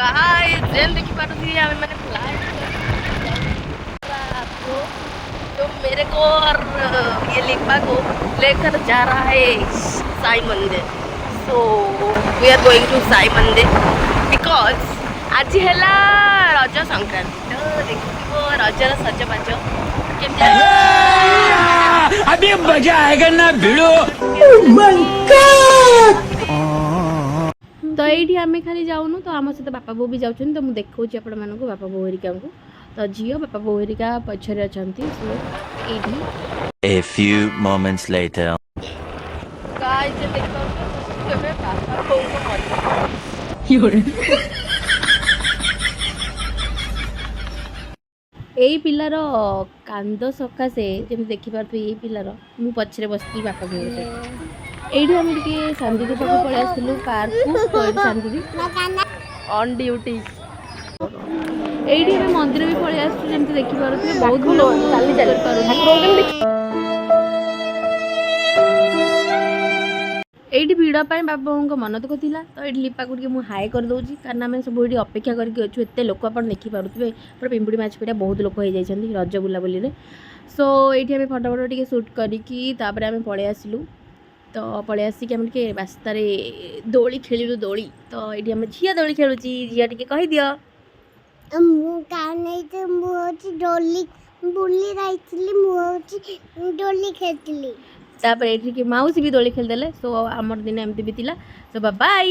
Guys jail देखी पाती है मैंने फ्लाइट को जो मेरे को और ये लिपा को लेकर जा रहा है Sai Mandir. So we are going to Sai Mandir because आज है रज संक्रांति तो देखो रजर सजबाज अभी मजा आएगा ना भिड़ो। तो ये आम खाली जाऊनु तो आम सहित बापा बो भी जाऊँ तो मुझे देखा आपण मानक बापा बो हरिका तो झील बापा बो हरिका पछरे अच्छा A few moments later. यही पिलार कांद सकाशे जमी देखिपे ये पिलार मु पछरे बसती बापा बो ये आम टे शांति पाक पलि आसलु पार्क को शांति ऑन ड्यूटी ये मंदिर भी पलि आसमी देखिपे बहुत ये भिड़ पर बाबा मन दुख था तो ये लिपा को मुझे हाई करदे कारण आम सब ये अपेक्षा करके अच्छु एत लोक आप देखिपे पूरा पिंपुड़ी माछपीटा बहुत लोक हो जाती रज बुलाबुली में। सो ये फटो फटो टे सुट करपर आम पलि आसलु तो पलि आसिक आम टे रास्तार दोली खेलु दोली तो ये आम झील दोली खेलुँ झील टे कहीदि तापर ये माउसी भी दोली खेलदेले। सो आमर दिन एमती भी थिला। सो बाय।